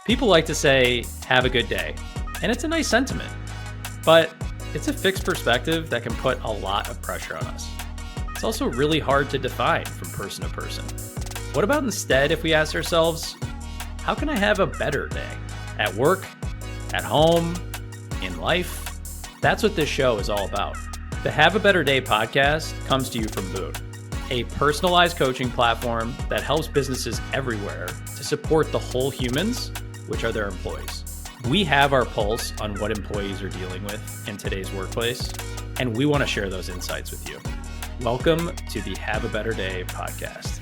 People like to say, have a good day, and it's a nice sentiment, but it's a fixed perspective that can put a lot of pressure on us. It's also really hard to define from person to person. What about instead if we ask ourselves, how can I have a better day? At work, at home, in life? That's what this show is all about. The Have a Better Day podcast comes to you from Boon, a personalized coaching platform that helps businesses everywhere to support the whole humans, which are their employees. We have our pulse on what employees are dealing with in today's workplace, and we want to share those insights with you. Welcome to the Have a Better Day podcast.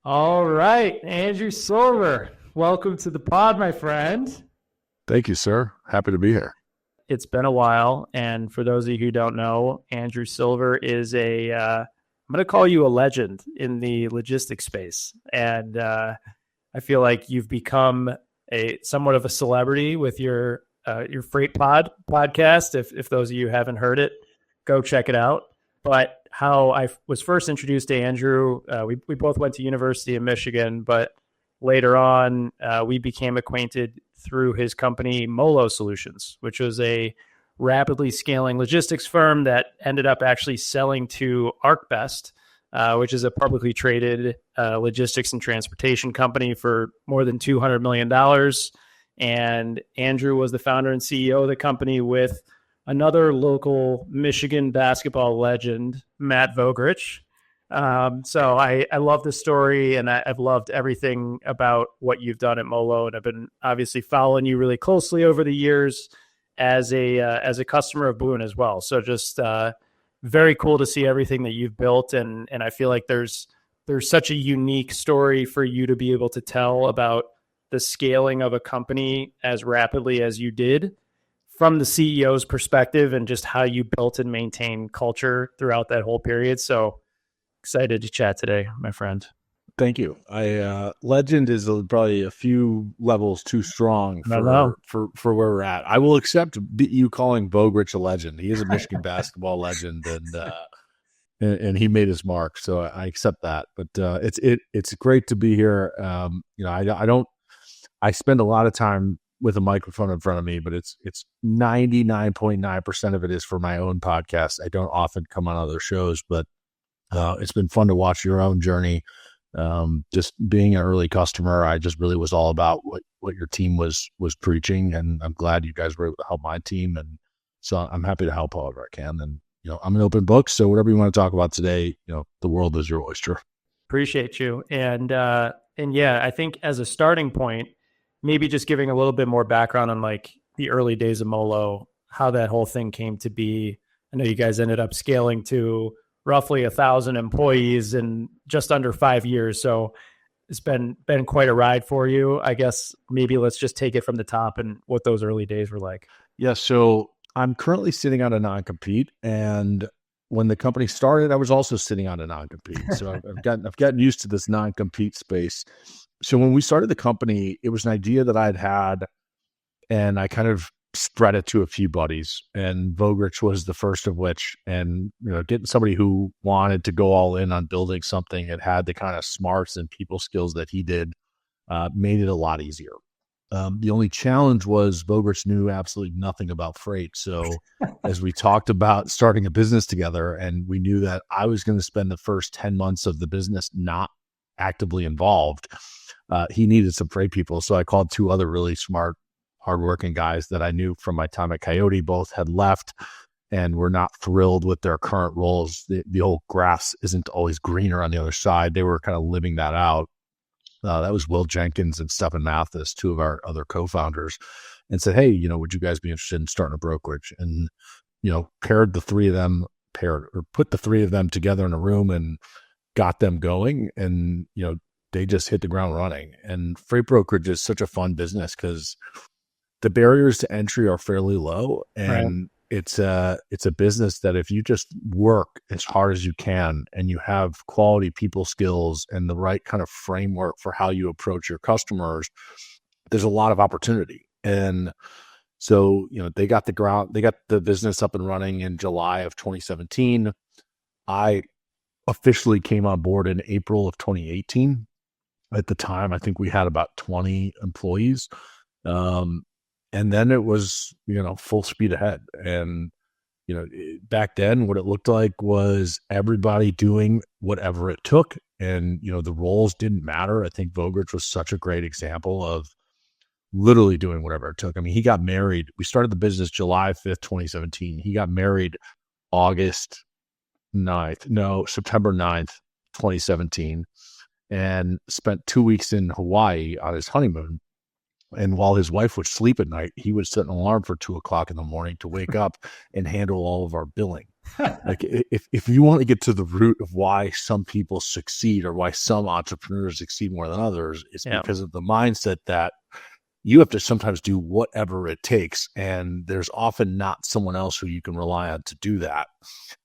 All right, Andrew Silver, welcome to the pod, my friend. Thank you, sir. Happy to be here. It's been a while, and for those of you who don't know, Andrew Silver is I'm going to call you a legend in the logistics space. And I feel like you've become somewhat of a celebrity with your Freight Pod podcast. If those of you haven't heard it, go check it out. But how I was first introduced to Andrew, we both went to University of Michigan, but later on, we became acquainted through his company, Molo Solutions, which was a rapidly scaling logistics firm that ended up actually selling to ArcBest, which is a publicly traded logistics and transportation company for more than $200 million. And Andrew was the founder and CEO of the company with another local Michigan basketball legend, Matt Vogrich. So I love the story, and I've loved everything about what you've done at Molo, and I've been obviously following you really closely over the years as a customer of Boon as well. So just very cool to see everything that you've built, and I feel like there's such a unique story for you to be able to tell about the scaling of a company as rapidly as you did from the CEO's perspective, and just how you built and maintained culture throughout that whole period. So excited to chat today, my friend. Thank you. Legend is probably a few levels too strong for where we're at. I will accept you calling Vogrich a legend. He is a Michigan basketball legend, and he made his mark. So I accept that. But it's great to be here. I spend a lot of time with a microphone in front of me, but it's 99.9% of it is for my own podcast. I don't often come on other shows, but it's been fun to watch your own journey. Just being an early customer, I just really was all about what your team was preaching, and I'm glad you guys were able to help my team, and so I'm happy to help however I can. And I'm an open book, so whatever you want to talk about today, the world is your oyster. Appreciate you, and yeah, I think as a starting point, maybe just giving a little bit more background on like the early days of Molo, how that whole thing came to be. I know you guys ended up scaling to roughly 1,000 employees in just under 5 years. So it's been quite a ride for you. I guess maybe let's just take it from the top and what those early days were like. Yeah. So I'm currently sitting on a non-compete, and when the company started, I was also sitting on a non-compete. So I've gotten used to this non-compete space. So when we started the company, it was an idea that I'd had, and I kind of spread it to a few buddies, and Vogrich was the first of which. And getting somebody who wanted to go all in on building something and had the kind of smarts and people skills that he did made it a lot easier. The only challenge was Vogrich knew absolutely nothing about freight. So as we talked about starting a business together, and we knew that I was going to spend the first 10 months of the business not actively involved, he needed some freight people. So I called two other really smart, hardworking guys that I knew from my time at Coyote. Both had left and were not thrilled with their current roles. The old grass isn't always greener on the other side. They were kind of living that out. That was Will Jenkins and Stephen Mathis, two of our other co-founders, and said, hey, would you guys be interested in starting a brokerage? And, put the three of them together in a room and got them going. And, they just hit the ground running. And freight brokerage is such a fun business because the barriers to entry are fairly low, and it's a business that if you just work as hard as you can and you have quality people skills and the right kind of framework for how you approach your customers, there's a lot of opportunity. And so, they got the business up and running in July of 2017. I officially came on board in April of 2018. At the time, I think we had about 20 employees. And then it was, full speed ahead. And, back then what it looked like was everybody doing whatever it took. And, the roles didn't matter. I think Vogrich was such a great example of literally doing whatever it took. I mean, he got married. We started the business July 5th, 2017. He got married August 9th. No, September 9th, 2017, and spent 2 weeks in Hawaii on his honeymoon. And while his wife would sleep at night, he would set an alarm for 2:00 in the morning to wake up and handle all of our billing. Like if you want to get to the root of why some people succeed or why some entrepreneurs succeed more than others, it's because of the mindset that you have to sometimes do whatever it takes. And there's often not someone else who you can rely on to do that.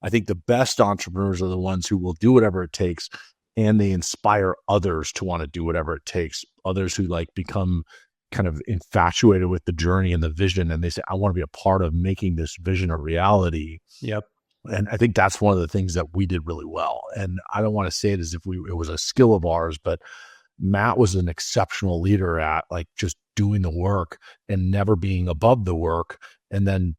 I think the best entrepreneurs are the ones who will do whatever it takes, and they inspire others to want to do whatever it takes. Others who become kind of infatuated with the journey and the vision. And they say, I want to be a part of making this vision a reality. Yep. And I think that's one of the things that we did really well. And I don't want to say it as if it was a skill of ours, but Matt was an exceptional leader at just doing the work and never being above the work, and then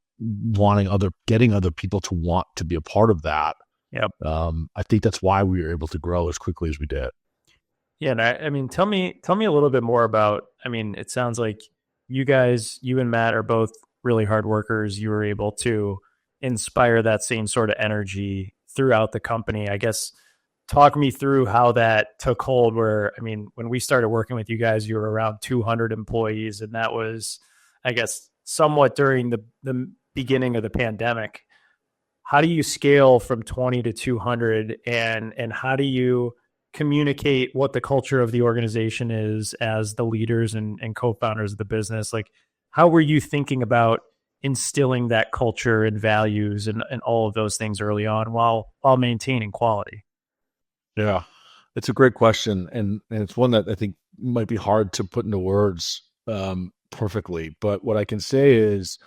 getting other people to want to be a part of that. Yep. I think that's why we were able to grow as quickly as we did. Yeah. And I mean, tell me a little bit more about, it sounds like you and Matt are both really hard workers. You were able to inspire that same sort of energy throughout the company. I guess, talk me through how that took hold where, when we started working with you guys, you were around 200 employees, and that was, I guess, somewhat during the beginning of the pandemic. How do you scale from 20 to 200, and how do you communicate what the culture of the organization is as the leaders and co-founders of the business? How were you thinking about instilling that culture and values and all of those things early on while maintaining quality? Yeah, it's a great question. And it's one that I think might be hard to put into words perfectly. But what I can say is,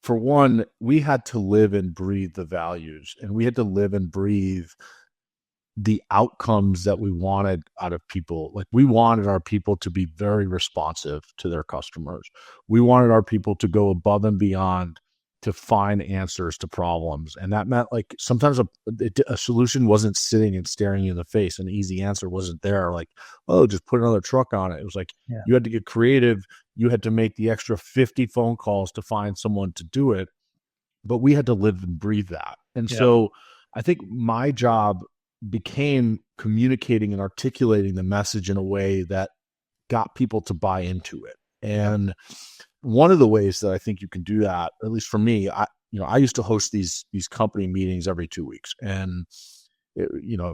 for one, we had to live and breathe the values, and we had to live and breathe the outcomes that we wanted out of people. We wanted our people to be very responsive to their customers. We wanted our people to go above and beyond to find answers to problems. And that meant sometimes a solution wasn't sitting and staring you in the face. An easy answer wasn't there. Just put another truck on it. It was you had to get creative. You had to make the extra 50 phone calls to find someone to do it. But we had to live and breathe that. And so I think my job became communicating and articulating the message in a way that got people to buy into it. And one of the ways that I think you can do that, at least for me, I used to host these company meetings every 2 weeks. And, at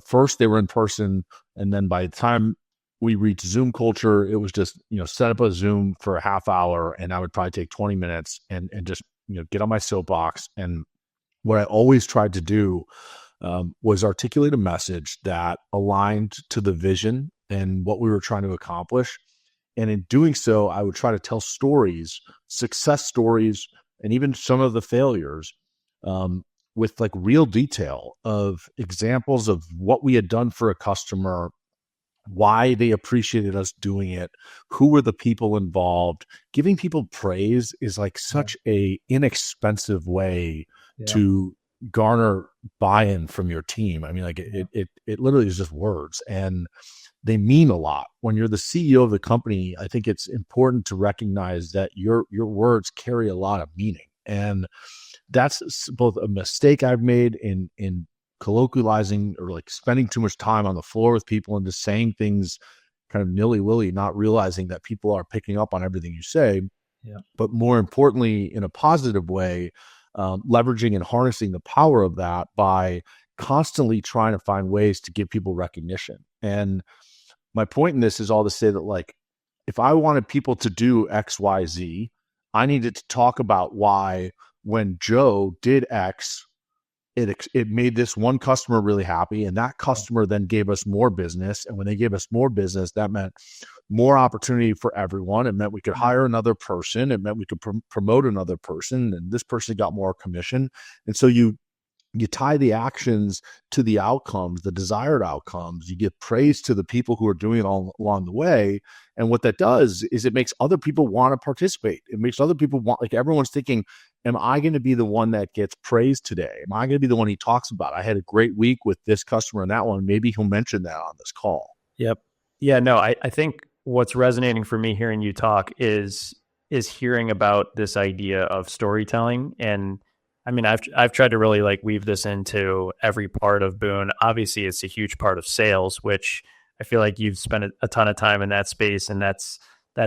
first they were in person. And then by the time we reached Zoom culture, it was just, set up a Zoom for a half hour, and I would probably take 20 minutes and just, get on my soapbox. And what I always tried to do was articulate a message that aligned to the vision and what we were trying to accomplish. And in doing so, I would try to tell stories, success stories, and even some of the failures with real detail of examples of what we had done for a customer, why they appreciated us doing it, who were the people involved. Giving people praise is such a inexpensive way to garner buy-in from your team. It literally is just words, and they mean a lot. When you're the CEO of the company, I think it's important to recognize that your words carry a lot of meaning. And that's both a mistake I've made in colloquializing or spending too much time on the floor with people and just saying things kind of nilly-willy, not realizing that people are picking up on everything you say. But more importantly, in a positive way, leveraging and harnessing the power of that by constantly trying to find ways to give people recognition. And my point in this is all to say that if I wanted people to do X, Y, Z, I needed to talk about why when Joe did X, it made this one customer really happy, and that customer then gave us more business. And when they gave us more business, that meant more opportunity for everyone. It meant we could hire another person. It meant we could promote another person, and this person got more commission. And so you you tie the actions to the outcomes, the desired outcomes. You give praise to the people who are doing it all along the way. And what that does is it makes other people want to participate. It makes other people want, like everyone's thinking, am I going to be the one that gets praised today? Am I going to be the one he talks about? I had a great week with this customer and that one. Maybe he'll mention that on this call. Yep. Yeah, no, I think what's resonating for me hearing you talk is hearing about this idea of storytelling. And I mean, I've tried to really like weave this into every part of Boone. Obviously, it's a huge part of sales, which I feel like you've spent a ton of time in that space, and that's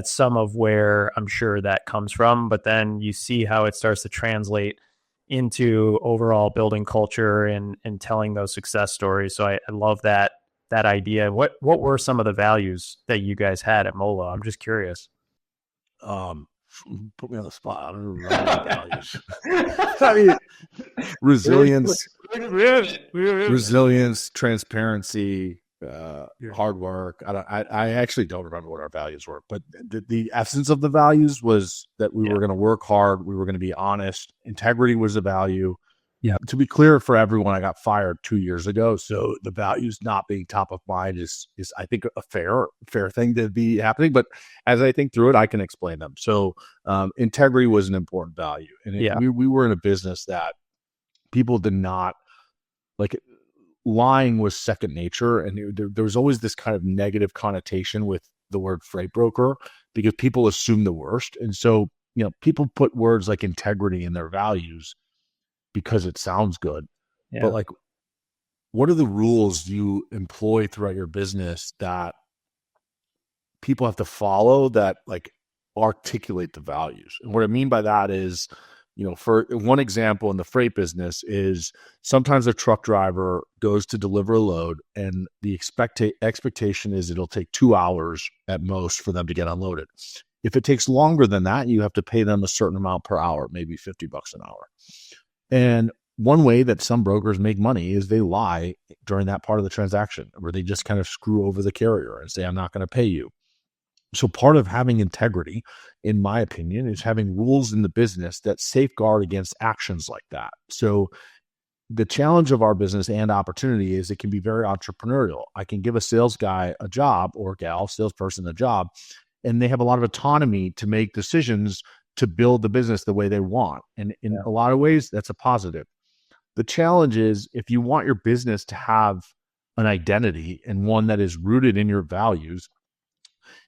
some of where I'm sure that comes from. But then you see how it starts to translate into overall building culture and telling those success stories. So I love that idea. What were some of the values that you guys had at Molo? I'm just curious. Put me on the spot. I don't remember the values. I mean, resilience, transparency, hard work. I actually don't remember what our values were, but the essence of the values was that we were going to work hard. We were going to be honest. Integrity was a value. Yeah. To be clear for everyone, I got fired 2 years ago. So the values not being top of mind is I think a fair thing to be happening. But as I think through it, I can explain them. So integrity was an important value. And we were in a business that people did not like. Lying was second nature. And there was always this kind of negative connotation with the word freight broker because people assume the worst. And so, people put words like integrity in their values because it sounds good. Yeah. But like, what are the rules you employ throughout your business that people have to follow that like articulate the values? And what I mean by that is, for one example in the freight business is sometimes a truck driver goes to deliver a load and the expectation is it'll take 2 hours at most for them to get unloaded. If it takes longer than that, you have to pay them a certain amount per hour, maybe $50 an hour. And one way that some brokers make money is they lie during that part of the transaction, where they just kind of screw over the carrier and say, I'm not going to pay you. So part of having integrity, in my opinion, is having rules in the business that safeguard against actions like that. So the challenge of our business and opportunity is it can be very entrepreneurial. I can give a sales guy a job or gal, salesperson a job, and they have a lot of autonomy to make decisions to build the business the way they want. And in a lot of ways, that's a positive. The challenge is if you want your business to have an identity and one that is rooted in your values,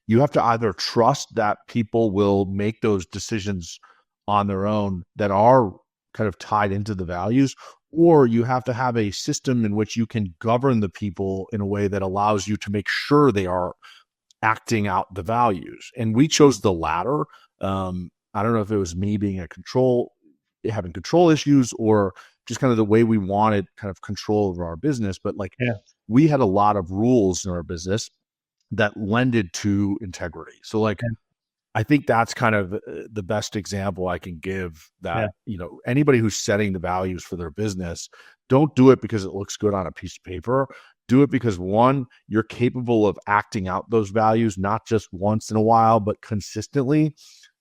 you have to either trust that people will make those decisions on their own that are kind of tied into the values, or you have to have a system in which you can govern the people in a way that allows you to make sure they are acting out the values. And we chose the latter. I don't know if it was me being having control issues or just kind of the way we wanted kind of control over our business. But we had a lot of rules in our business that lended to integrity. So I think that's kind of the best example I can give that, anybody who's setting the values for their business, don't do it because it looks good on a piece of paper. Do it because one, you're capable of acting out those values, not just once in a while, but consistently.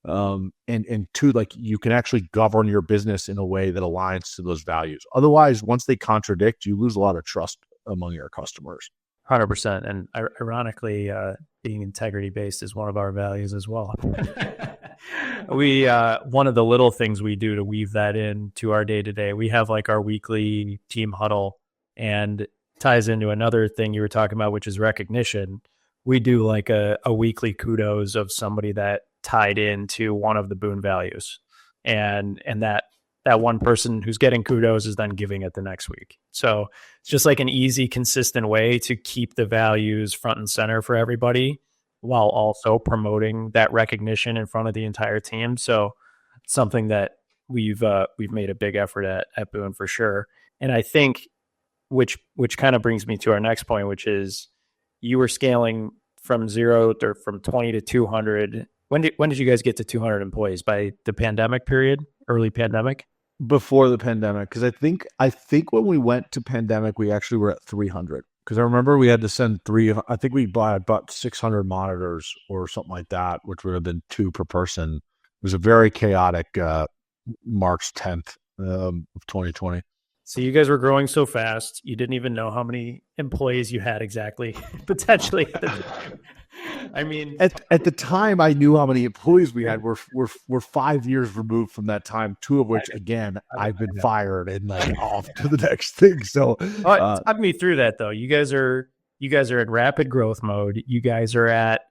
And two, you can actually govern your business in a way that aligns to those values. Otherwise, once they contradict, you lose a lot of trust among your customers. 100%. And ironically, being integrity based is one of our values as well. One of the little things we do to weave that into our day to day, we have our weekly team huddle, and ties into another thing you were talking about, which is recognition. We do a weekly kudos of somebody that tied into one of the Boone values, and that one person who's getting kudos is then giving it the next week. So it's just an easy, consistent way to keep the values front and center for everybody while also promoting that recognition in front of the entire team. So it's something that we've made a big effort at Boone for sure. And I think which kind of brings me to our next point, which is you were scaling from 0 or from 20 to 200. When did you guys get to 200 employees? By the pandemic period, early pandemic? Before the pandemic, because I think when we went to pandemic, we actually were at 300. Because I remember we had to send I think we bought about 600 monitors or something like that, which would have been 2 per person. It was a very chaotic March 10th of 2020. So you guys were growing so fast, you didn't even know how many employees you had exactly, potentially at the time. I mean, At the time, I knew how many employees we had. We're 5 years removed from that time. Two of which, again, I've been fired and like off to the next thing. So, talk me through that though. You guys are in rapid growth mode. You guys are at,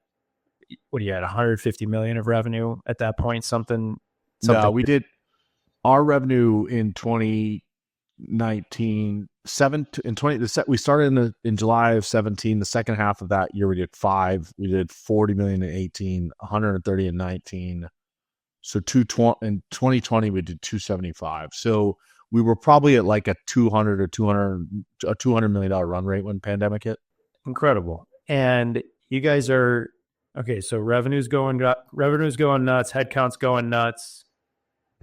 what are you at, 150 million of revenue at that point? Something. no, we did our revenue in 2019, we started in July of 17. The second half of that year, we did 40 million in 18, 130 in 19. So in 2020, we did 275. So we were probably at like a 200 or $200 million run rate when pandemic hit. Incredible. And you guys are, okay, so revenue's going nuts, headcount's going nuts.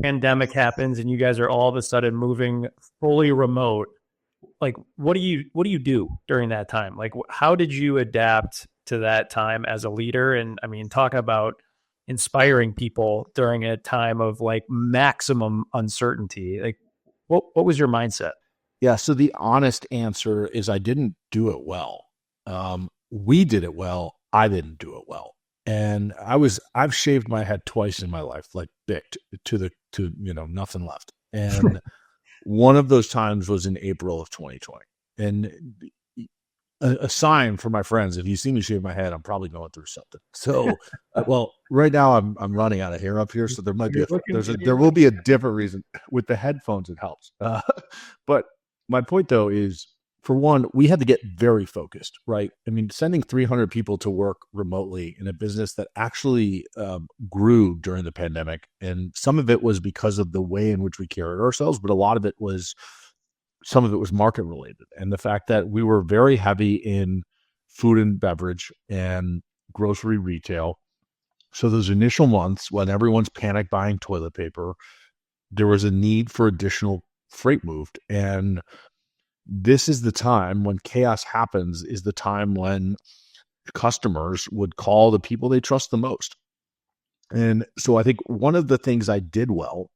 Pandemic happens and you guys are all of a sudden moving fully remote. Like, what do you do during that time? Like, how did you adapt to that time as a leader? And I mean, talk about inspiring people during a time of like maximum uncertainty. Like, what was your mindset? Yeah. So the honest answer is I didn't do it well. We did it well. I didn't do it well. And I've shaved my head twice in my life, like big to nothing left. And one of those times was in April of 2020. And a sign for my friends, if you see me shave my head, I'm probably going through something. So, well, right now I'm running out of hair up here. So there might be, there will be a different reason. With the headphones, it helps. But my point though is, for one, we had to get very focused, right? I mean, sending 300 people to work remotely in a business that actually grew during the pandemic. And some of it was because of the way in which we carried ourselves, but some of it was market related. And the fact that we were very heavy in food and beverage and grocery retail. So those initial months when everyone's panic buying toilet paper, there was a need for additional freight moved. And this is the time when chaos happens, is the time when customers would call the people they trust the most. And so I think one of the things I did well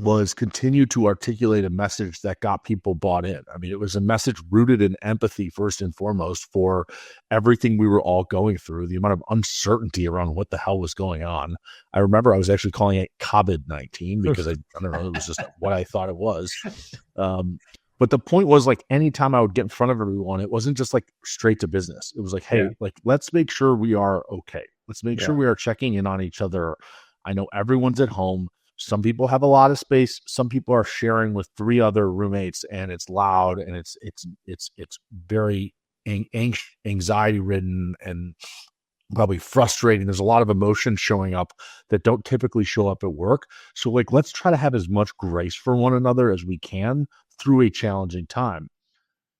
was continue to articulate a message that got people bought in. I mean, it was a message rooted in empathy, first and foremost, for everything we were all going through, the amount of uncertainty around what the hell was going on. I remember I was actually calling it COVID-19 because I don't know, it was just what I thought it was. But the point was, like, anytime I would get in front of everyone, it wasn't just like straight to business. It was like, hey, like, let's make sure we are okay. Let's make sure we are checking in on each other. I know everyone's at home. Some people have a lot of space. Some people are sharing with 3 other roommates, and it's loud and it's very anxiety ridden and probably frustrating. There's a lot of emotions showing up that don't typically show up at work. So, like, let's try to have as much grace for one another as we can through a challenging time.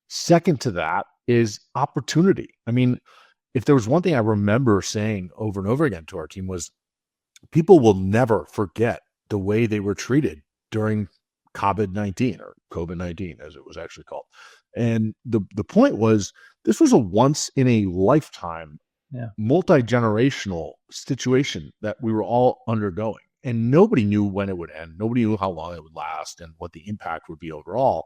Second to that is opportunity. I mean, if there was one thing I remember saying over and over again to our team, was people will never forget the way they were treated during COVID-19, or COVID-19 as it was actually called. And the point was, this was a once in a lifetime, multi-generational situation that we were all undergoing. And nobody knew when it would end. Nobody knew how long it would last and what the impact would be overall.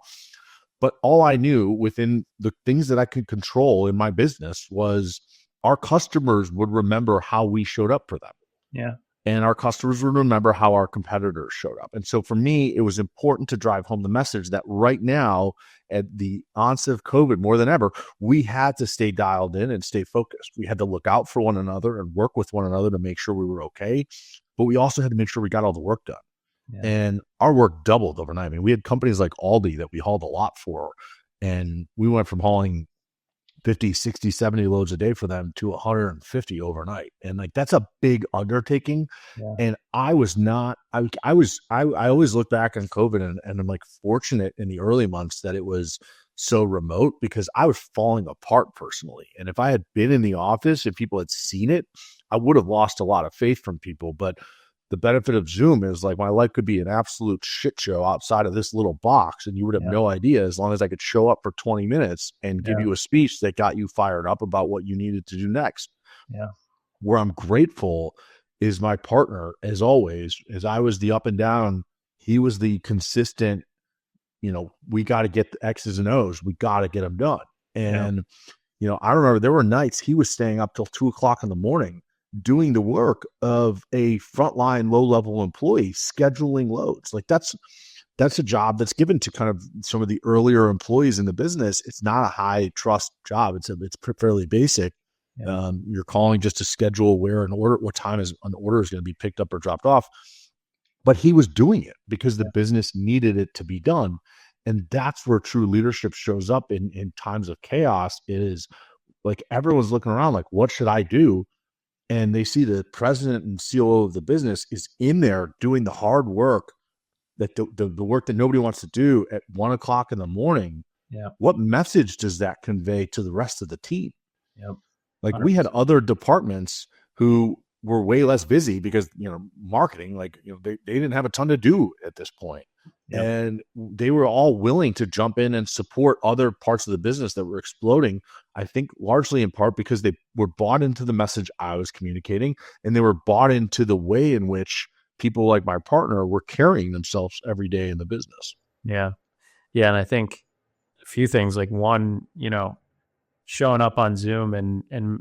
But all I knew within the things that I could control in my business was our customers would remember how we showed up for them. Yeah. And our customers would remember how our competitors showed up. And so for me, it was important to drive home the message that right now, at the onset of COVID, more than ever, we had to stay dialed in and stay focused. We had to look out for one another and work with one another to make sure we were okay. But we also had to make sure we got all the work done. Yeah. And our work doubled overnight. I mean, we had companies like Aldi that we hauled a lot for, and we went from hauling 50, 60, 70 loads a day for them to 150 overnight. And like, that's a big undertaking. Yeah. And I always look back on COVID and I'm like fortunate in the early months that it was so remote, because I was falling apart personally. And if I had been in the office, if people had seen it, I would have lost a lot of faith from people. But the benefit of Zoom is, like, my life could be an absolute shit show outside of this little box, and you would have no idea, as long as I could show up for 20 minutes and give you a speech that got you fired up about what you needed to do next. Yeah. Where I'm grateful is my partner, as always. As I was the up and down, he was the consistent, we got to get the X's and O's. We got to get them done. Yeah. And, I remember there were nights he was staying up till 2:00 in the morning doing the work of a frontline low-level employee, scheduling loads. Like that's a job that's given to kind of some of the earlier employees in the business. It's not a high trust job. It's fairly basic. Yeah. You're calling just to schedule what time is an order is going to be picked up or dropped off. But he was doing it because the business needed it to be done. And that's where true leadership shows up in times of chaos, is like everyone's looking around like, what should I do? And they see the president and COO of the business is in there doing the hard work, that the work that nobody wants to do at 1:00 in the morning. Yeah. What message does that convey to the rest of the team? Yep. Like 100%. we had other departments who were way less busy because, marketing, they didn't have a ton to do at this point. Yep. And they were all willing to jump in and support other parts of the business that were exploding. I think largely in part because they were bought into the message I was communicating, and they were bought into the way in which people like my partner were carrying themselves every day in the business. Yeah. Yeah. And I think a few things, like one, showing up on Zoom and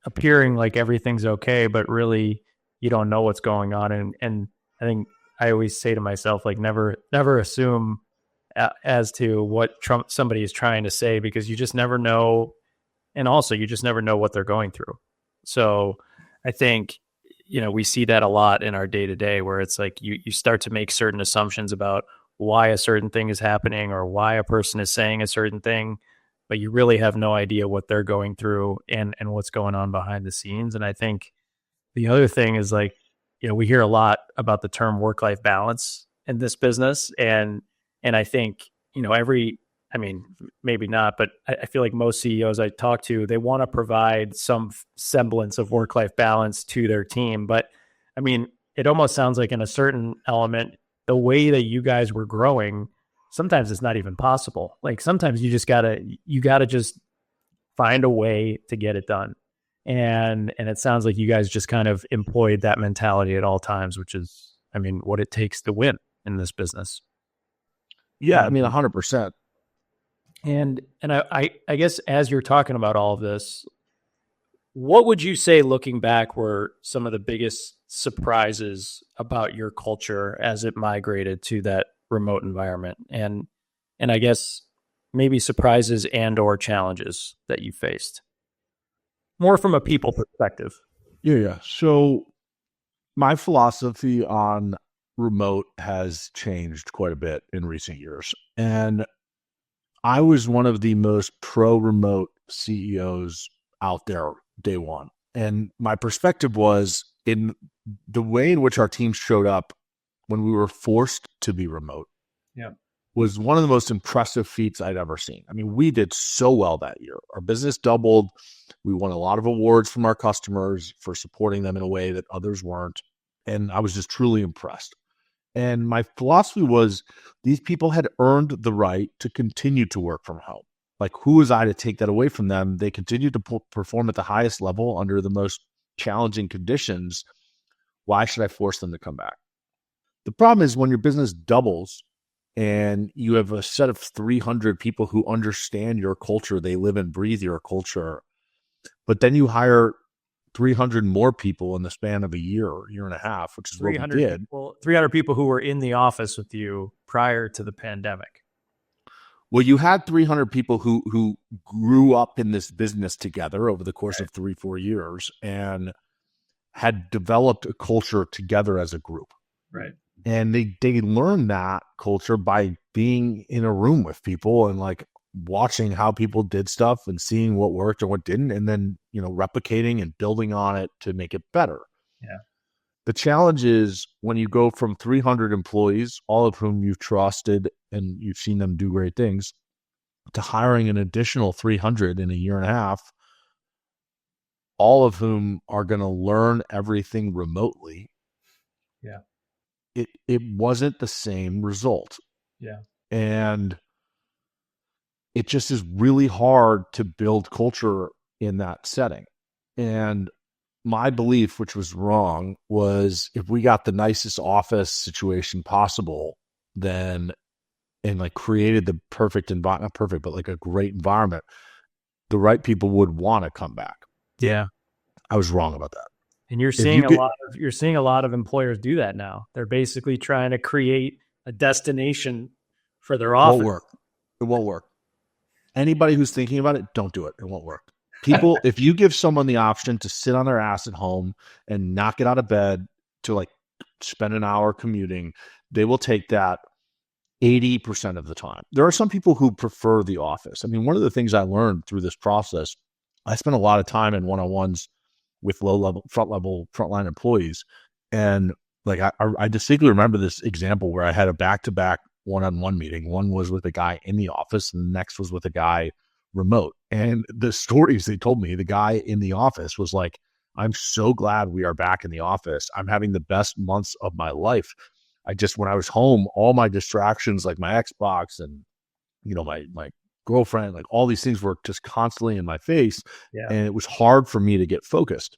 appearing like everything's okay, but really you don't know what's going on. And I think I always say to myself, like, never assume as to what somebody is trying to say, because you just never know. And also you just never know what they're going through. So I think, we see that a lot in our day to day, where it's like you start to make certain assumptions about why a certain thing is happening or why a person is saying a certain thing, but you really have no idea what they're going through and what's going on behind the scenes. And I think the other thing is, like, we hear a lot about the term work-life balance in this business. And I think, maybe not, but I feel like most CEOs I talk to, they want to provide some semblance of work-life balance to their team. But it almost sounds like in a certain element, the way that you guys were growing, sometimes it's not even possible. Like sometimes you gotta just find a way to get it done. And it sounds like you guys just kind of employed that mentality at all times, which is, what it takes to win in this business. Yeah. 100%. And I guess as you're talking about all of this, what would you say, looking back, were some of the biggest surprises about your culture as it migrated to that remote environment? And I guess maybe surprises and or challenges that you faced, more from a people perspective. Yeah. So my philosophy on remote has changed quite a bit in recent years. And I was one of the most pro-remote CEOs out there day one. And my perspective was, in the way in which our team showed up when we were forced to be remote, was one of the most impressive feats I'd ever seen. We did so well that year. Our business doubled. We won a lot of awards from our customers for supporting them in a way that others weren't. And I was just truly impressed. And my philosophy was, these people had earned the right to continue to work from home. Like, who was I to take that away from them? They continued to perform at the highest level under the most challenging conditions. Why should I force them to come back? The problem is, when your business doubles and you have a set of 300 people who understand your culture, they live and breathe your culture, but then you hire 300 more people in the span of a year and a half, which is what we did. 300 people who were in the office with you prior to the pandemic. Well, you had 300 people who grew up in this business together over the course of 3-4 years and had developed a culture together as a group. Right. And they learned that culture by being in a room with people and like watching how people did stuff and seeing what worked and what didn't, and then, replicating and building on it to make it better. Yeah. The challenge is when you go from 300 employees, all of whom you've trusted and you've seen them do great things, to hiring an additional 300 in a year and a half, all of whom are going to learn everything remotely. Yeah. It wasn't the same result. Yeah. And it just is really hard to build culture in that setting. And my belief, which was wrong, was if we got the nicest office situation possible, then and like created the perfect environment, not perfect, but like a great environment, the right people would want to come back. Yeah. I was wrong about that. And you're If you seeing a lot of employers do that now. They're basically trying to create a destination for their office. It won't work. Anybody who's thinking about it, don't do it. It won't work. People, if you give someone the option to sit on their ass at home and not get out of bed to like spend an hour commuting, they will take that 80% of the time. There are some people who prefer the office. I mean, one of the things I learned through this process, I spent a lot of time in one-on-ones with frontline employees. And like, I distinctly remember this example where I had a back-to-back one-on-one meeting. One was with a guy in the office and the next was with a guy remote. And the stories they told me, the guy in the office was like, I'm so glad we are back in the office. I'm having the best months of my life. When I was home, all my distractions, like my Xbox and, my girlfriend, like all these things were just constantly in my face. Yeah. And it was hard for me to get focused.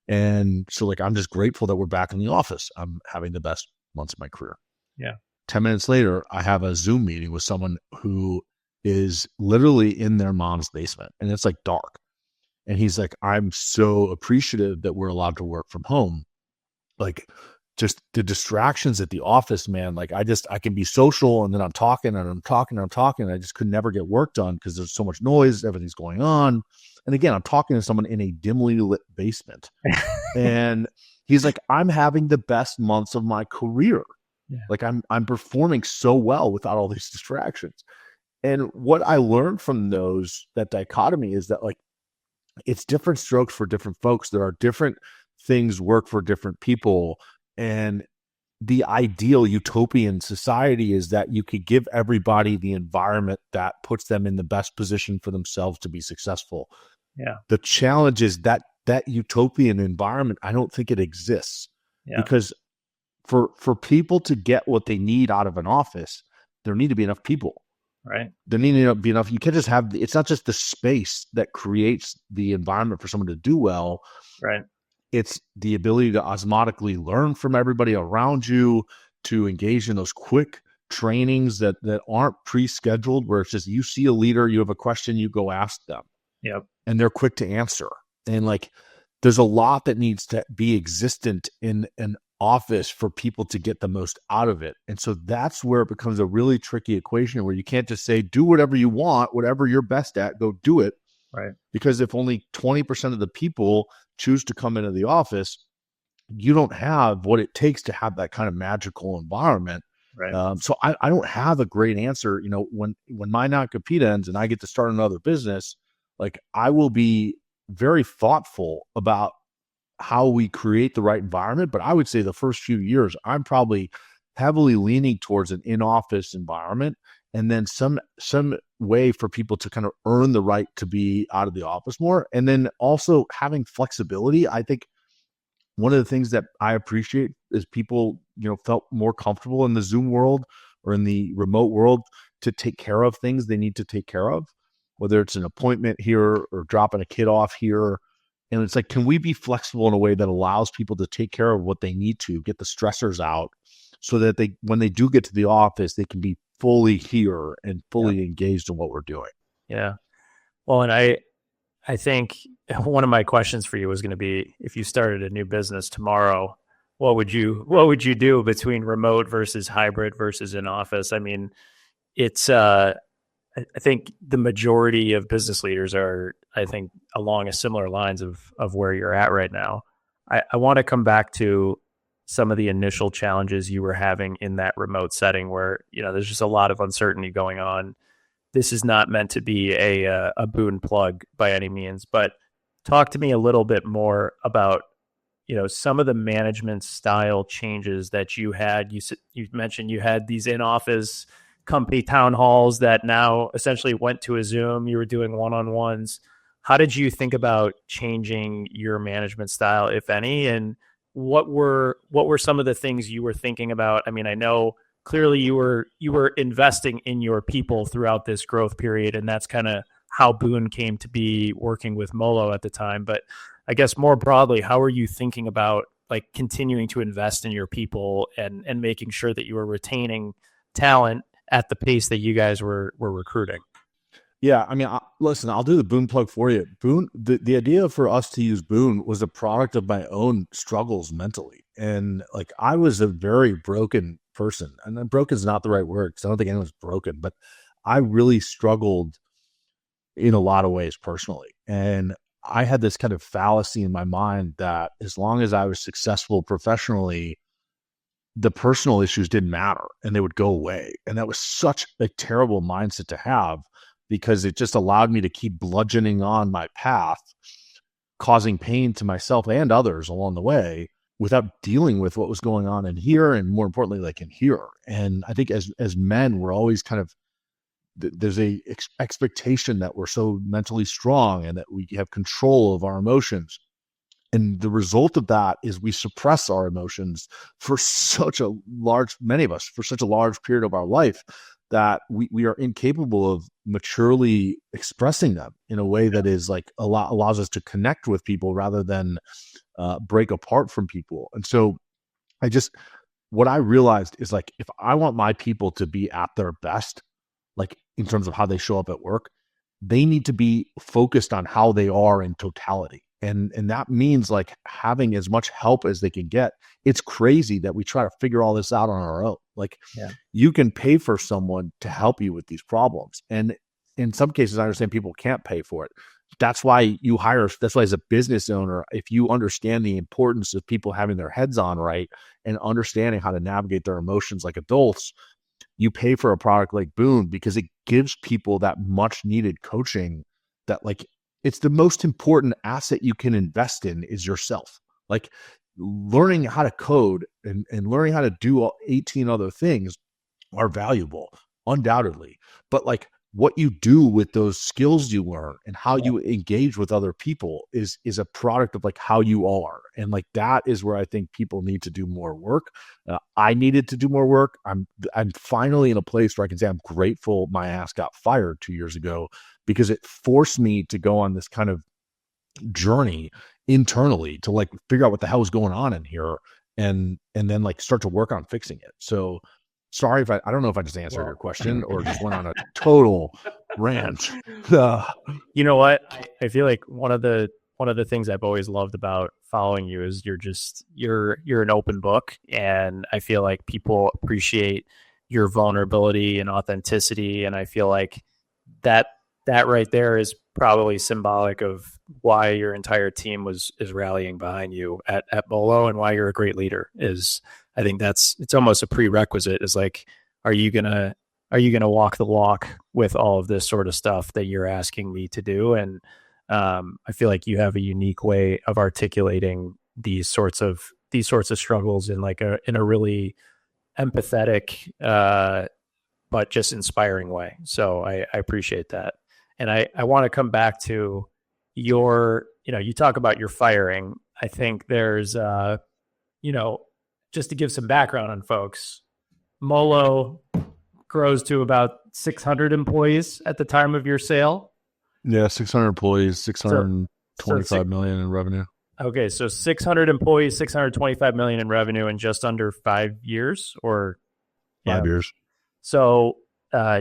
And so like, I'm just grateful that we're back in the office. I'm having the best months of my career. Yeah. 10 minutes later, I have a Zoom meeting with someone who is literally in their mom's basement and it's like dark. And he's like, I'm so appreciative that we're allowed to work from home. Like just the distractions at the office, man. Like I can be social and then I'm talking. I just could never get work done because there's so much noise. Everything's going on. And again, I'm talking to someone in a dimly lit basement. And he's like, I'm having the best months of my career. Yeah. Like I'm performing so well without all these distractions. And what I learned from that dichotomy is that like, it's different strokes for different folks. There are different things work for different people. And the ideal utopian society is that you could give everybody the environment that puts them in the best position for themselves to be successful. Yeah. The challenge is that utopian environment, I don't think it exists. Yeah. Because for people to get what they need out of an office, there need to be enough people. Right. There need to be enough. You can't just have, it's not just the space that creates the environment for someone to do well. Right. It's the ability to osmotically learn from everybody around you, to engage in those quick trainings that aren't pre-scheduled, where it's just you see a leader, you have a question, you go ask them. Yep. And they're quick to answer. And like, there's a lot that needs to be existent in an office for people to get the most out of it. And so that's where it becomes a really tricky equation, where you can't just say, do whatever you want, whatever you're best at, go do it. Right. Because if only 20% of the people choose to come into the office, you don't have what it takes to have that kind of magical environment. Right. So I don't have a great answer. When my non-compete ends and I get to start another business, like I will be very thoughtful about how we create the right environment. But I would say the first few years, I'm probably heavily leaning towards an in-office environment, and then some way for people to kind of earn the right to be out of the office more. And then also having flexibility. I think one of the things that I appreciate is people, felt more comfortable in the Zoom world or in the remote world to take care of things they need to take care of, whether it's an appointment here or dropping a kid off here. And it's like, can we be flexible in a way that allows people to take care of what they need to, get the stressors out, so that when they do get to the office, they can be fully here and fully engaged in what we're doing. Yeah. Well, and I think one of my questions for you was going to be, if you started a new business tomorrow, what would you do between remote versus hybrid versus in office? I mean, it's I think the majority of business leaders are, I think, along a similar lines of where you're at right now. I want to come back to some of the initial challenges you were having in that remote setting where, there's just a lot of uncertainty going on. This is not meant to be a boon plug by any means, but talk to me a little bit more about, some of the management style changes that you had. You mentioned you had these in-office company town halls that now essentially went to a Zoom. You were doing one-on-ones. How did you think about changing your management style, if any? And what were some of the things you were thinking about? I mean, I know clearly you were investing in your people throughout this growth period, and that's kind of how Boone came to be working with Molo at the time. But I guess more broadly, how are you thinking about like continuing to invest in your people and making sure that you are retaining talent at the pace that you guys were recruiting? Yeah, I mean, listen, I'll do the Boone plug for you. Boone, the idea for us to use Boone was a product of my own struggles mentally. And like, I was a very broken person. And then broken is not the right word because I don't think anyone's broken, but I really struggled in a lot of ways personally. And I had this kind of fallacy in my mind that as long as I was successful professionally, the personal issues didn't matter and they would go away. And that was such a terrible mindset to have because it just allowed me to keep bludgeoning on my path, causing pain to myself and others along the way without dealing with what was going on in here and more importantly, like in here. And I think as men, we're always kind of, there's a expectation that we're so mentally strong and that we have control of our emotions. And the result of that is we suppress our emotions for many of us, for such a large period of our life that we are incapable of maturely expressing them in a way that is like allows us to connect with people rather than break apart from people. And so what I realized is like, if I want my people to be at their best, like in terms of how they show up at work, they need to be focused on how they are in totality. And that means like having as much help as they can get. It's crazy that we try to figure all this out on our own. Like you can pay for someone to help you with these problems. And in some cases, I understand people can't pay for it. That's why as a business owner, if you understand the importance of people having their heads on right and understanding how to navigate their emotions like adults, you pay for a product like Boone because it gives people that much needed coaching that like, it's the most important asset you can invest in is yourself. Like learning how to code and learning how to do 18 other things are valuable, undoubtedly. But like what you do with those skills you learn and how you engage with other people is a product of like how you are. And like, that is where I think people need to do more work. I needed to do more work. I'm finally in a place where I can say I'm grateful my ass got fired 2 years ago because it forced me to go on this kind of journey internally to like figure out what the hell is going on in here and then like start to work on fixing it. So sorry if I don't know if I just answered your question or just went on a total rant. You know what? I feel like one of the things I've always loved about following you is you're an open book, and I feel like people appreciate your vulnerability and authenticity, and I feel like that right there is probably symbolic of why your entire team is rallying behind you at Molo and why you're a great leader. I think it's almost a prerequisite. Is like, are you gonna walk the walk with all of this sort of stuff that you're asking me to do? And I feel like you have a unique way of articulating these sorts of struggles in a really empathetic, but just inspiring way. So I appreciate that. And I want to come back to you talk about your firing. I think there's, just to give some background on folks, Molo grows to about 600 employees at the time of your sale. Yeah, 600 employees, 625 million in revenue. Okay, so 600 employees, 625 million in revenue in just under 5 years, or 5 years. So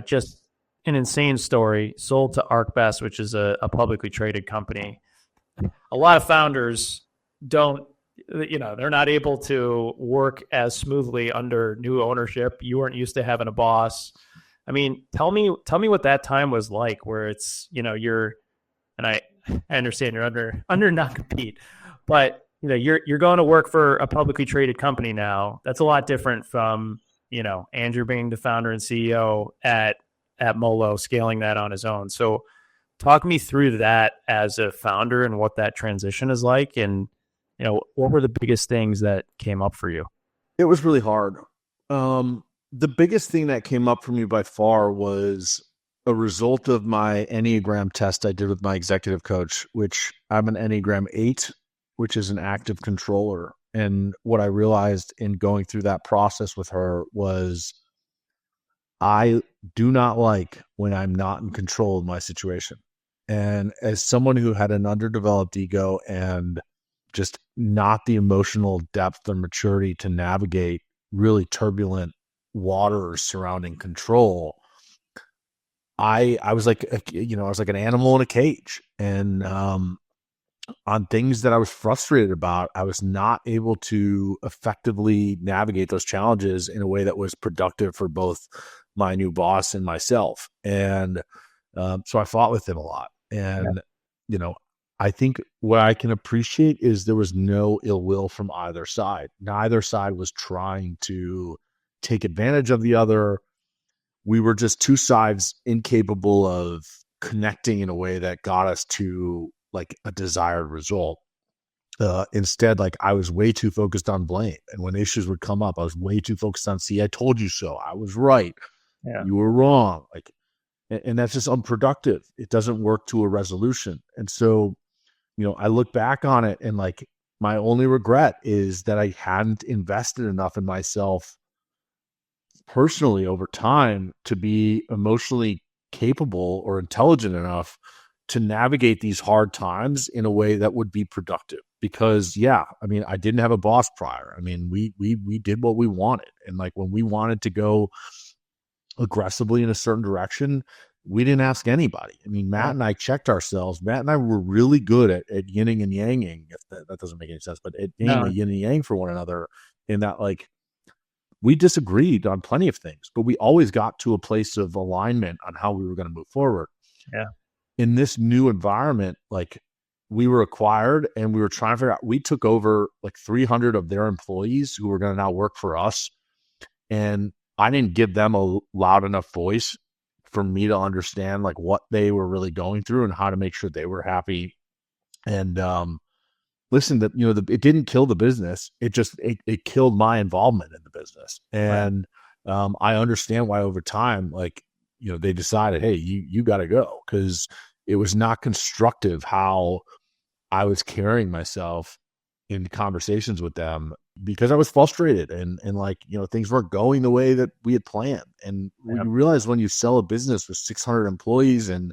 just an insane story. Sold to ArcBest, which is a publicly traded company. A lot of founders don't, they're not able to work as smoothly under new ownership. You weren't used to having a boss. I mean, tell me what that time was like, where it's, you're, and I understand you're under non-compete, but you're going to work for a publicly traded company now. That's a lot different from, Andrew being the founder and CEO at Molo, scaling that on his own. So talk me through that as a founder and what that transition is like. And, what were the biggest things that came up for you? It was really hard. The biggest thing that came up for me by far was a result of my Enneagram test I did with my executive coach, which I'm an Enneagram 8, which is an active controller. And what I realized in going through that process with her was I do not like when I'm not in control of my situation. And as someone who had an underdeveloped ego and just not the emotional depth or maturity to navigate really turbulent waters surrounding control, I was like, I was like an animal in a cage. And on things that I was frustrated about, I was not able to effectively navigate those challenges in a way that was productive for both my new boss and myself. And so I fought with him a lot. And, I think what I can appreciate is there was no ill will from either side. Neither side was trying to take advantage of the other. We were just two sides incapable of connecting in a way that got us to like a desired result. Instead, like I was way too focused on blame. And when issues would come up, I was way too focused on, see, I told you so. I was right. Yeah. You were wrong. Like, and that's just unproductive. It doesn't work to a resolution. And so, I look back on it and like my only regret is that I hadn't invested enough in myself personally over time to be emotionally capable or intelligent enough to navigate these hard times in a way that would be productive. Because I didn't have a boss prior. We did what we wanted. And like when we wanted to go aggressively in a certain direction, we didn't ask anybody. Matt and I checked ourselves. Matt and I were really good at yinning and yanging, if that doesn't make any sense, but at being a yin and yang for one another, in that like we disagreed on plenty of things, but we always got to a place of alignment on how we were going to move forward. Yeah. In this new environment, like we were acquired and we were trying to figure out, we took over like 300 of their employees who were going to now work for us. And I didn't give them a loud enough voice for me to understand like what they were really going through and how to make sure they were happy. And, listen, that it didn't kill the business. It just it killed my involvement in the business. And I understand why over time, like they decided, hey, you got to go, because it was not constructive how I was carrying myself in conversations with them, because I was frustrated and like things weren't going the way that we had planned. And you realize when you sell a business with 600 employees and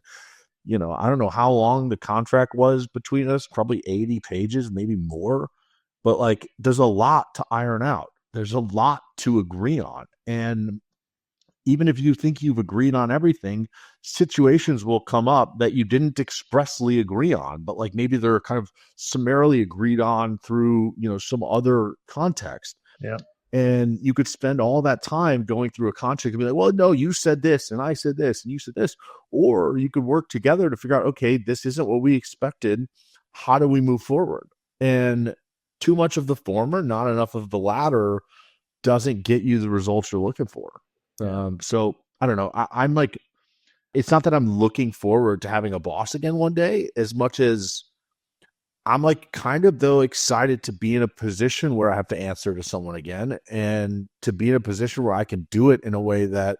I don't know how long the contract was between us, probably 80 pages, maybe more. But like, there's a lot to iron out. There's a lot to agree on. And even if you think you've agreed on everything, situations will come up that you didn't expressly agree on, but like maybe they're kind of summarily agreed on through, some other context. Yeah. And you could spend all that time going through a contract and be like, well, no, you said this and I said this and you said this. Or you could work together to figure out, okay, this isn't what we expected. How do we move forward? And too much of the former, not enough of the latter, doesn't get you the results you're looking for. So I don't know. I'm like, it's not that I'm looking forward to having a boss again one day, as much as I'm like kind of though excited to be in a position where I have to answer to someone again, and to be in a position where I can do it in a way that,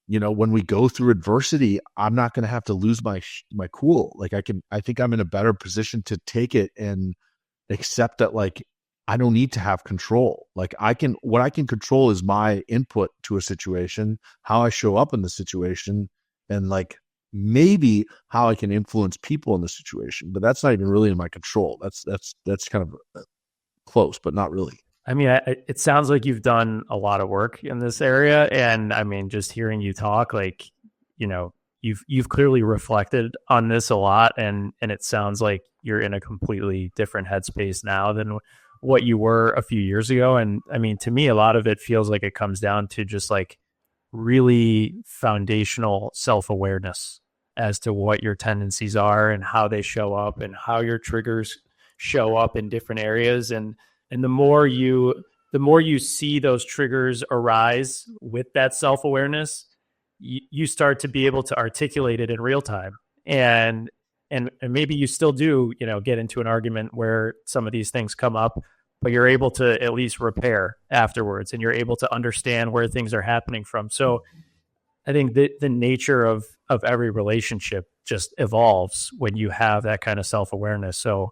when we go through adversity, I'm not going to have to lose my cool. Like I think I'm in a better position to take it and accept that like, I don't need to have control. Like what I can control is my input to a situation, how I show up in the situation, and like maybe how I can influence people in the situation, but that's not even really in my control. That's kind of close, but not really. It sounds like you've done a lot of work in this area, and just hearing you talk, like, you've clearly reflected on this a lot, and it sounds like you're in a completely different headspace now than what you were a few years ago. And to me, a lot of it feels like it comes down to just like really foundational self-awareness as to what your tendencies are and how they show up and how your triggers show up in different areas. And the more you see those triggers arise with that self-awareness, you start to be able to articulate it in real time. And maybe you still do, get into an argument where some of these things come up, but you're able to at least repair afterwards, and you're able to understand where things are happening from. So I think the nature of every relationship just evolves when you have that kind of self-awareness. So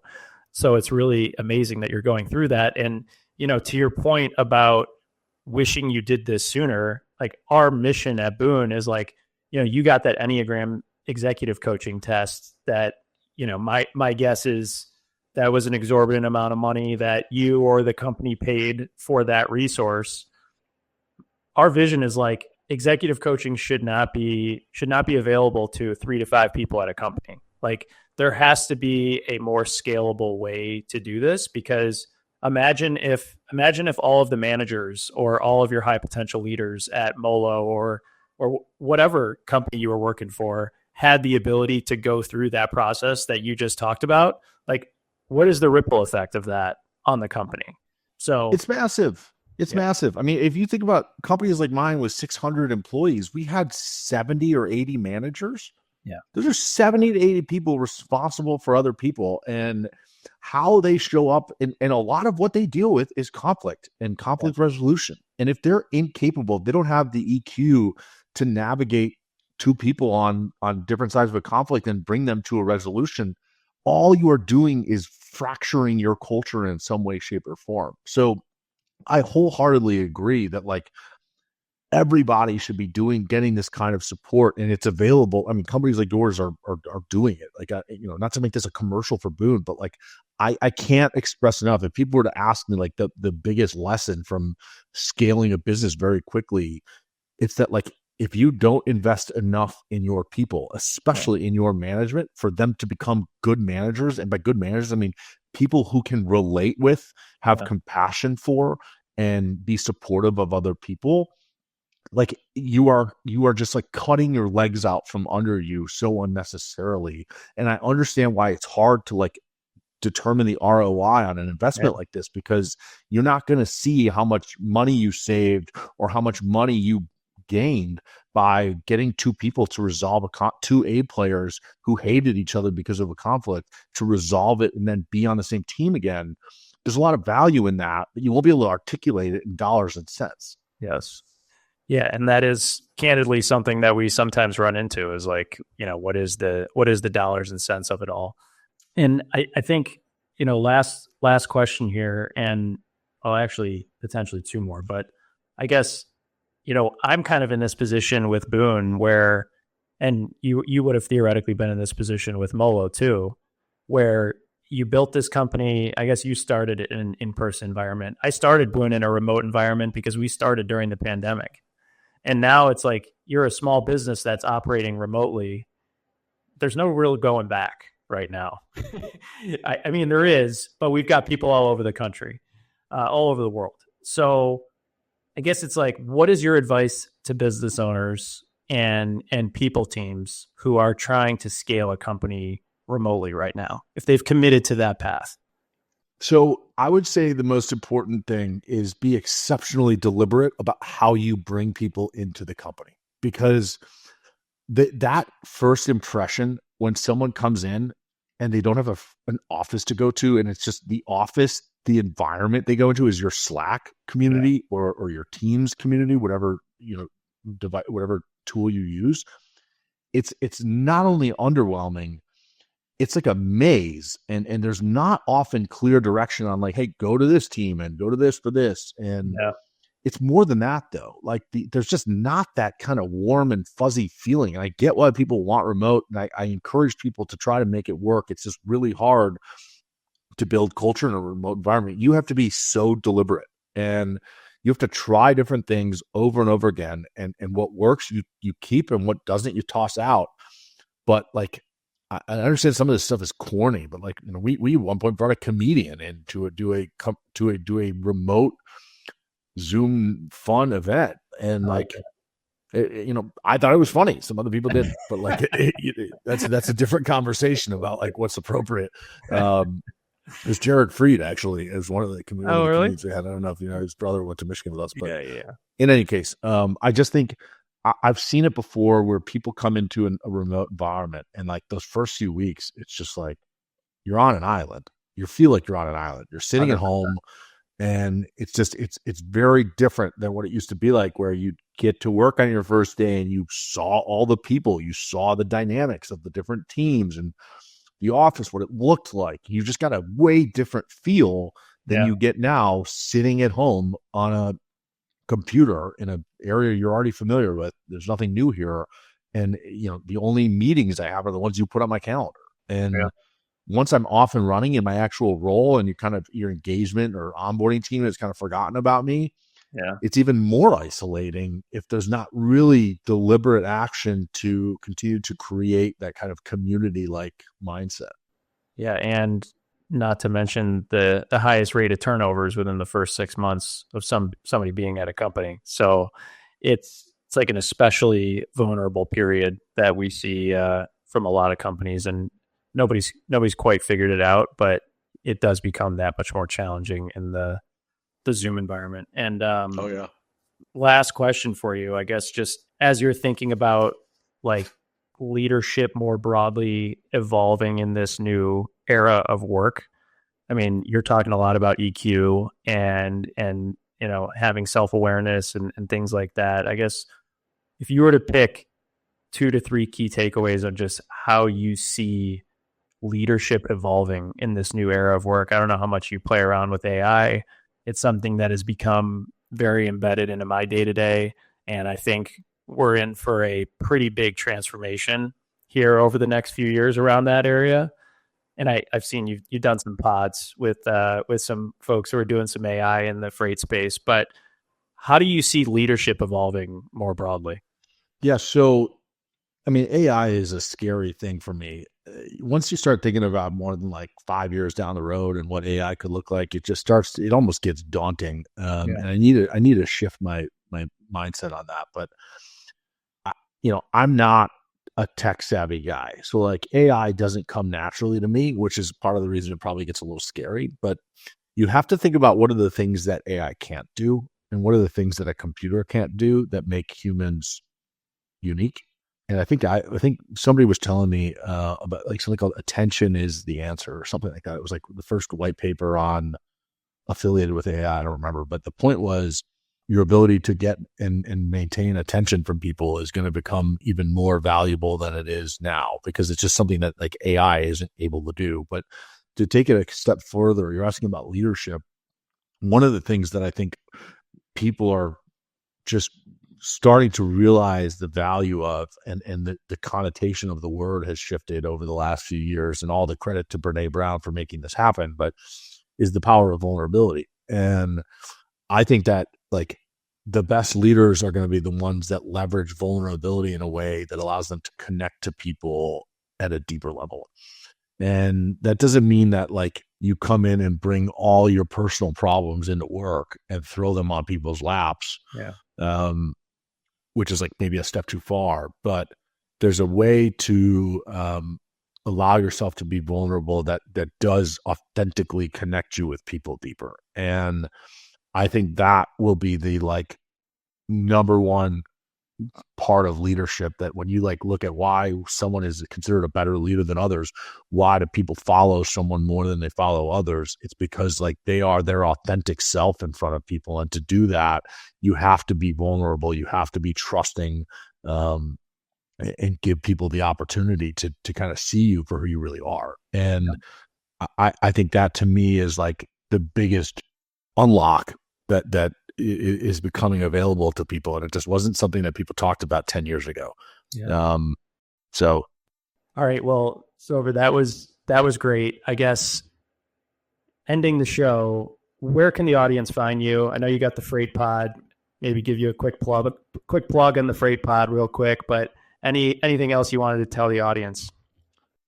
it's really amazing that you're going through that. And, to your point about wishing you did this sooner, like our mission at Boone is like, you got that Enneagram executive coaching test that, my guess is that was an exorbitant amount of money that you or the company paid for that resource. our vision is like executive coaching should not be available to 3 to 5 people at a company. Like there has to be a more scalable way to do this, because imagine if all of the managers or all of your high potential leaders at Molo or whatever company you were working for had the ability to go through that process that you just talked about. Like, what is the ripple effect of that on the company? So it's massive. It's massive. I mean, if you think about companies like mine with 600 employees, we had 70 or 80 managers. Yeah. Those are 70 to 80 people responsible for other people, and how they show up. And a lot of what they deal with is conflict and conflict resolution. And if they're incapable, they don't have the EQ to navigate two people on different sides of a conflict and bring them to a resolution, all you are doing is fracturing your culture in some way, shape, or form. So I wholeheartedly agree that like everybody should be getting this kind of support, and it's available. I mean, companies like yours are doing it. Like, not to make this a commercial for Boone, but like I can't express enough. If people were to ask me like the biggest lesson from scaling a business very quickly, it's that like, if you don't invest enough in your people, especially in your management, for them to become good managers, and by good managers, I mean people who can relate with, have compassion for, and be supportive of other people, like you are just like cutting your legs out from under you so unnecessarily. And I understand why it's hard to like determine the ROI on an investment like this, because you're not going to see how much money you saved or how much money you gained by getting two people to resolve two A players who hated each other because of a conflict, to resolve it and then be on the same team again. There's a lot of value in that, but you won't be able to articulate it in dollars and cents. Yes. Yeah. And that is candidly something that we sometimes run into, is like, what is the dollars and cents of it all? And I think, last question here, and actually potentially two more, but I guess, I'm kind of in this position with Boone where, and you would have theoretically been in this position with Molo too, where you built this company. I guess you started it in an in-person environment. I started Boone in a remote environment because we started during the pandemic. And now it's like, you're a small business that's operating remotely. There's no real going back right now. I mean, there is, but we've got people all over the country, all over the world. So I guess it's like, what is your advice to business owners and people teams who are trying to scale a company remotely right now, if they've committed to that path? So I would say the most important thing is be exceptionally deliberate about how you bring people into the company, because that first impression when someone comes in and they don't have an office to go to, and it's just the office, the environment they go into is your Slack community or your Teams community, whatever, whatever tool you use. It's not only underwhelming, it's like a maze, and there's not often clear direction on like, hey, go to this team and go to this for this. And it's more than that though. Like there's just not that kind of warm and fuzzy feeling. And I get why people want remote, and I encourage people to try to make it work. It's just really hard to build culture in a remote environment. You have to be so deliberate, and you have to try different things over and over again. And what works, you keep, and what doesn't, you toss out. But like, I understand some of this stuff is corny, but like, we at one point brought a comedian in to do a remote Zoom fun event, and like, I thought it was funny. Some other people didn't, but like, that's a different conversation about like what's appropriate. It was Jared Freed actually as one of the comedians we had. I don't know if his brother went to Michigan with us, but in any case, I just think I've seen it before where people come into a remote environment, and like those first few weeks, it's just like you're on an island. You feel like you're on an island. You're sitting 100%. At home, and it's just it's very different than what it used to be like, where you get to work on your first day and you saw all the people, you saw the dynamics of the different teams and the office, what it looked like. You just got a way different feel than you get now sitting at home on a computer in an area you're already familiar with. There's nothing new here. And, the only meetings I have are the ones you put on my calendar. And once I'm off and running in my actual role, and your engagement or onboarding team has kind of forgotten about me, Yeah. it's even more isolating if there's not really deliberate action to continue to create that kind of community-like mindset. Yeah, and not to mention the highest rate of turnovers within the first 6 months of somebody being at a company. So it's like an especially vulnerable period that we see from a lot of companies, and nobody's quite figured it out, but it does become that much more challenging in the Zoom environment. And Yeah. last question for you, I guess, just as you're thinking about like leadership more broadly evolving in this new era of work. I mean, you're talking a lot about EQ and having self-awareness and things like that. I guess if you were to pick 2 to 3 key takeaways on just how you see leadership evolving in this new era of work. I don't know how much you play around with AI. It's something that has become very embedded into my day-to-day, and I think we're in for a pretty big transformation here over the next few years around that area. And I've seen you've done some pods with some folks who are doing some AI in the freight space, but how do you see leadership evolving more broadly? Yeah. So, I mean, AI is a scary thing for me. Once you start thinking about more than like 5 years down the road and what AI could look like, it almost gets daunting. And I need to shift my mindset on that. But I'm not a tech savvy guy. So like AI doesn't come naturally to me, which is part of the reason it probably gets a little scary. But you have to think about what are the things that AI can't do and what are the things that a computer can't do that make humans unique. And I think somebody was telling me about like something called attention is the answer or something like that. It was like the first white paper on affiliated with AI. I don't remember, but the point was your ability to get and maintain attention from people is going to become even more valuable than it is now, because it's just something that like AI isn't able to do. But to take it a step further, you're asking about leadership. One of the things that I think people are just starting to realize the value of and the connotation of the word has shifted over the last few years, and all the credit to Brene Brown for making this happen, but is the power of vulnerability. And I think that like the best leaders are going to be the ones that leverage vulnerability in a way that allows them to connect to people at a deeper level. And that doesn't mean that like you come in and bring all your personal problems into work and throw them on people's laps. Yeah. Which is like maybe a step too far, but there's a way to allow yourself to be vulnerable that does authentically connect you with people deeper. And I think that will be the like number one part of leadership, that when you like look at why someone is considered a better leader than others, why do people follow someone more than they follow others? It's because like they are their authentic self in front of people. And to do that, you have to be vulnerable. You have to be trusting, and give people the opportunity to kind of see you for who you really are. And I think that to me is like the biggest unlock that is becoming available to people. And it just wasn't something that people talked about 10 years ago. Yeah. So. All right. Well, Silver, that was great. I guess ending the show, where can the audience find you? I know you got the Freight Pod. Maybe give you a quick plug on the Freight Pod real quick, but anything else you wanted to tell the audience?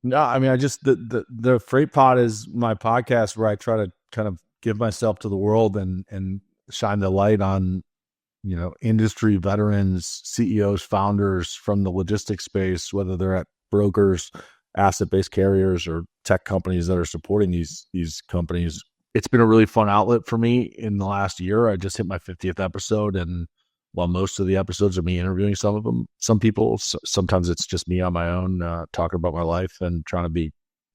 No, I mean, I just, the Freight Pod is my podcast where I try to kind of give myself to the world and shine the light on, industry veterans, CEOs, founders from the logistics space, whether they're at brokers, asset-based carriers, or tech companies that are supporting these companies. It's been a really fun outlet for me in the last year. I just hit my 50th episode, and while most of the episodes are me interviewing some people, sometimes it's just me on my own, talking about my life and trying to be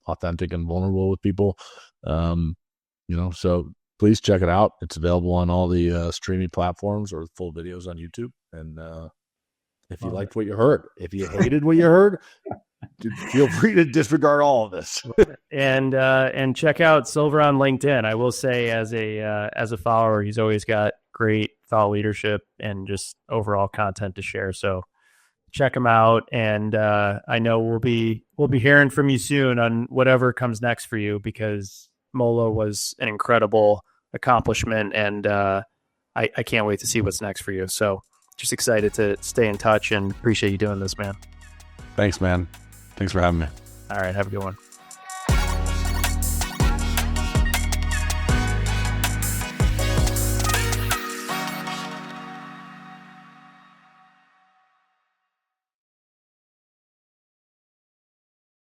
authentic and vulnerable with people. So please check it out. It's available on all the streaming platforms or full videos on YouTube. And if you liked what you heard, if you hated what you heard, feel free to disregard all of this. And check out Silver on LinkedIn. I will say, as a follower, he's always got great thought leadership and just overall content to share. So check him out. And I know we'll be hearing from you soon on whatever comes next for you, because Molo was an incredible accomplishment, and I can't wait to see what's next for you. So just excited to stay in touch and appreciate you doing this, man. Thanks, man. Thanks for having me. All right. Have a good one.